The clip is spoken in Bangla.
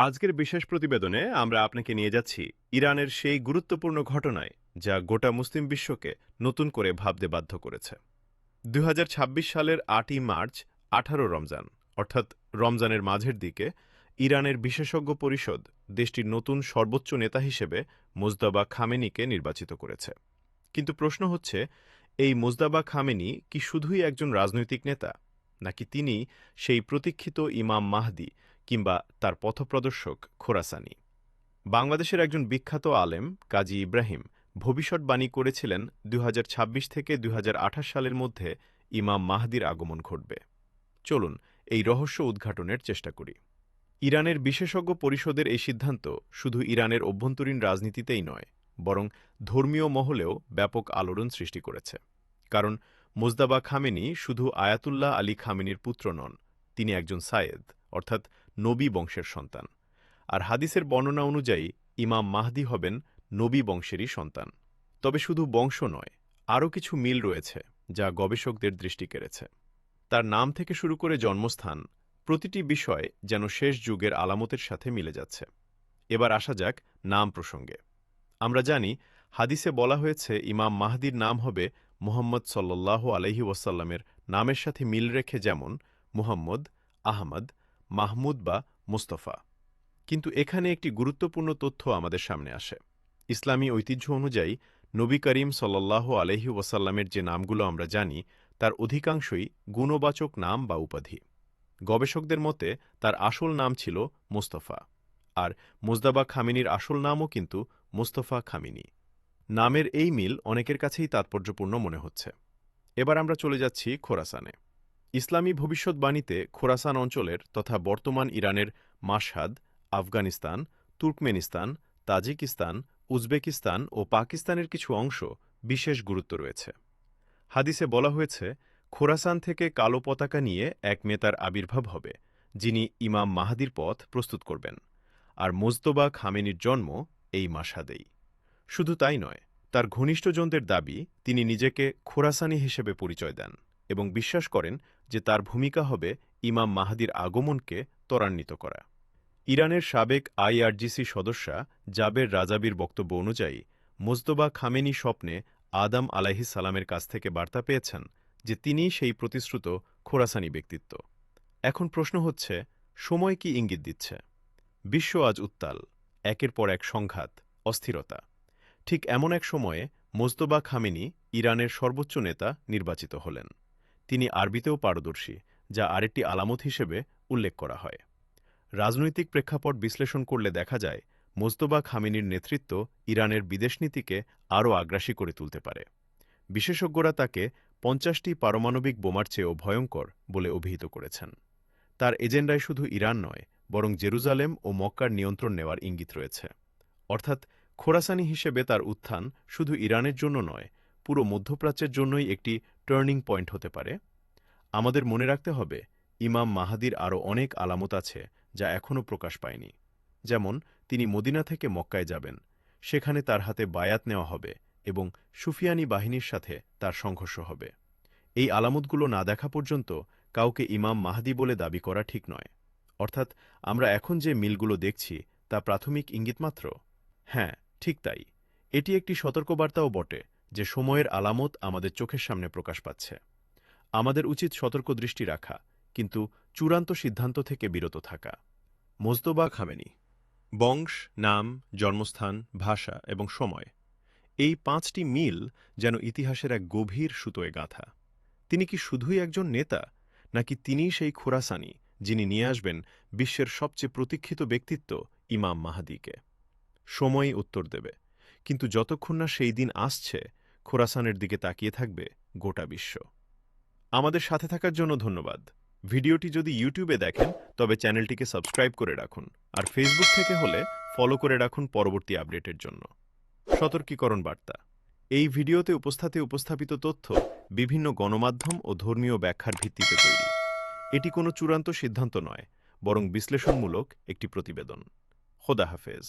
আজকের বিশেষ প্রতিবেদনে আমরা আপনাকে নিয়ে যাচ্ছি ইরানের সেই গুরুত্বপূর্ণ ঘটনায় যা গোটা মুসলিম বিশ্বকে নতুন করে ভাবতে বাধ্য করেছে। ২০২৬ সালের ৮ই মার্চ ১৮ রমজান অর্থাৎ রমজানের মাঝের দিকে ইরানের বিশেষজ্ঞ পরিষদ দেশটির নতুন সর্বোচ্চ নেতা হিসেবে মোজদাবা খামেনিকে নির্বাচিত করেছে। কিন্তু প্রশ্ন হচ্ছে, এই মোজদাবা খামেনি কি শুধুই একজন রাজনৈতিক নেতা, নাকি তিনি সেই প্রতীক্ষিত ইমাম মাহদি কিংবা তার পথপ্রদর্শক খোরাসানি? বাংলাদেশের একজন বিখ্যাত আলেম কাজী ইব্রাহিম ভবিষ্যৎবাণী করেছিলেন ২০২৬ থেকে ২০২৮ সালের মধ্যে ইমাম মাহদির আগমন ঘটবে। চলুন এই রহস্য উদ্ঘাটনের চেষ্টা করি। ইরানের বিশেষজ্ঞ পরিষদের এই সিদ্ধান্ত শুধু ইরানের অভ্যন্তরীণ রাজনীতিতেই নয়, বরং ধর্মীয় মহলেও ব্যাপক আলোড়ন সৃষ্টি করেছে। কারণ মোজদাবা খামেনি শুধু আয়াতুল্লাহ আলী খামেনির পুত্র নন, তিনি একজন সায়েদ অর্থাৎ নবী বংশের সন্তান। আর হাদিসের বর্ণনা অনুযায়ী ইমাম মাহদি হবেন নবী বংশেরই সন্তান। তবে শুধু বংশ নয়, আরও কিছু মিল রয়েছে যা গবেষকদের দৃষ্টি কেড়েছে। তার নাম থেকে শুরু করে জন্মস্থান, প্রতিটি বিষয় যেন শেষ যুগের আলামতের সাথে মিলে যাচ্ছে। এবার আসা যাক নাম প্রসঙ্গে। আমরা জানি, হাদিসে বলা হয়েছে ইমাম মাহদির নাম হবে মুহাম্মদ সাল্লাল্লাহু আলাইহি ওয়াসাল্লামের নামের সাথে মিল রেখে, যেমন মুহাম্মদ, আহমদ, মাহমুদ বা মুস্তফা। কিন্তু এখানে একটি গুরুত্বপূর্ণ তথ্য আমাদের সামনে আসে। ইসলামী ঐতিহ্য অনুযায়ী নবী করিম সাল্লাল্লাহু আলাইহি ওয়াসাল্লামের যে নামগুলো আমরা জানি, তার অধিকাংশই গুণবাচক নাম বা উপাধি। গবেষকদের মতে তার আসল নাম ছিল মুস্তফা, আর মোজদাবা খামেনির আসল নামও কিন্তু মুস্তফা খামেনি। নামের এই মিল অনেকের কাছেই তাৎপর্যপূর্ণ মনে হচ্ছে। এবার আমরা চলে যাচ্ছি খোরাসানে। ইসলামী ভবিষ্যৎবাণীতে খোরাসান অঞ্চলের তথা বর্তমান ইরানের Mashhad, Afghanistan, Turkmenistan, Tajikistan, Uzbekistan ও পাকিস্তানের কিছু অংশ বিশেষ গুরুত্ব রয়েছে। হাদিসে বলা হয়েছে, খোরাসান থেকে কালো পতাকা নিয়ে এক নেতার আবির্ভাব হবে, যিনি ইমাম মাহদির পথ প্রস্তুত করবেন। আর মোজতবা খামেনির জন্ম এই মাশহাদেই। শুধু তাই নয়, তার ঘনিষ্ঠজনদের দাবি তিনি নিজেকে খোরাসানি হিসেবে পরিচয় দেন এবং বিশ্বাস করেন যে তার ভূমিকা হবে ইমাম মাহদির আগমনকে ত্বরান্বিত করা। ইরানের সাবেক আইআরজিসি সদস্যা জাবের রাজাবির বক্তব্য অনুযায়ী, মোজতবা খামেনি স্বপ্নে আদম আলাইহিস সালামের কাছ থেকে বার্তা পেয়েছেন যে তিনিই সেই প্রতিশ্রুত খোরাসানি ব্যক্তিত্ব। এখন প্রশ্ন হচ্ছে, সময় কি ইঙ্গিত দিচ্ছে? বিশ্ব আজ উত্তাল, একের পর এক সংঘাত, অস্থিরতা। ঠিক এমন এক সময়ে মোজতবা খামেনি ইরানের সর্বোচ্চ নেতা নির্বাচিত হলেন। তিনি আরবিতেও পারদর্শী, যা আরেকটি আলামত হিসেবে উল্লেখ করা হয়। রাজনৈতিক প্রেক্ষাপট বিশ্লেষণ করলে দেখা যায়, মোজতবা খামেনির নেতৃত্ব ইরানের বিদেশনীতিকে আরও আগ্রাসী করে তুলতে পারে। বিশেষজ্ঞরা তাকে ৫০টি পারমাণবিক বোমার চেয়েও ভয়ঙ্কর বলে অভিহিত করেছেন। তার এজেন্ডায় শুধু ইরান নয়, বরং জেরুজালেম ও মক্কার নিয়ন্ত্রণ নেওয়ার ইঙ্গিত রয়েছে। অর্থাৎ খোরাসানি হিসেবে তার উত্থান শুধু ইরানের জন্য নয়, পুরো মধ্যপ্রাচ্যের জন্যই একটি টার্নিং পয়েন্ট হতে পারে। আমাদের মনে রাখতে হবে, ইমাম মাহাদির আরও অনেক আলামত আছে যা এখনও প্রকাশ পায়নি। যেমন, তিনি মদিনা থেকে মক্কায় যাবেন, সেখানে তার হাতে বায়াত নেওয়া হবে এবং সুফিয়ানি বাহিনীর সাথে তার সংঘর্ষ হবে। এই আলামতগুলো না দেখা পর্যন্ত কাউকে ইমাম মাহদি বলে দাবি করা ঠিক নয়। অর্থাৎ আমরা এখন যে মিলগুলো দেখছি তা প্রাথমিক ইঙ্গিত মাত্র। হ্যাঁ, ঠিক তাই। এটি একটি সতর্কবার্তাও বটে যে সময়ের আলামত আমাদের চোখের সামনে প্রকাশ পাচ্ছে। আমাদের উচিত সতর্ক দৃষ্টি রাখা, কিন্তু চূড়ান্ত সিদ্ধান্ত থেকে বিরত থাকা। মোজতবা খামেনি: বংশ, নাম, জন্মস্থান, ভাষা এবং সময়, এই ৫টি মিল যেন ইতিহাসের এক গভীর সুতোয় গাঁথা। তিনি কি শুধুই একজন নেতা, নাকি তিনিই সেই খোরাসানি যিনি নিয়ে আসবেন বিশ্বের সবচেয়ে প্রতীক্ষিত ব্যক্তিত্ব ইমাম মাহদিকে? সময়ই উত্তর দেবে। কিন্তু যতক্ষণ না সেই দিন আসছে, খোরাসানের দিকে তাকিয়ে থাকবে গোটা বিশ্ব। আমাদের সাথে থাকার জন্য ধন্যবাদ। ভিডিওটি যদি ইউটিউবে দেখেন তবে চ্যানেলটিকে সাবস্ক্রাইব করে রাখুন, আর ফেসবুক থেকে হলে ফলো করে রাখুন পরবর্তী আপডেটের জন্য। সতর্কীকরণ বার্তা: এই ভিডিওতে উপস্থাপিত তথ্য বিভিন্ন গণমাধ্যম ও ধর্মীয় ব্যাখ্যার ভিত্তিতে তৈরি। এটি কোনো চূড়ান্ত সিদ্ধান্ত নয়, বরং বিশ্লেষণমূলক একটি প্রতিবেদন। খোদা হাফেজ।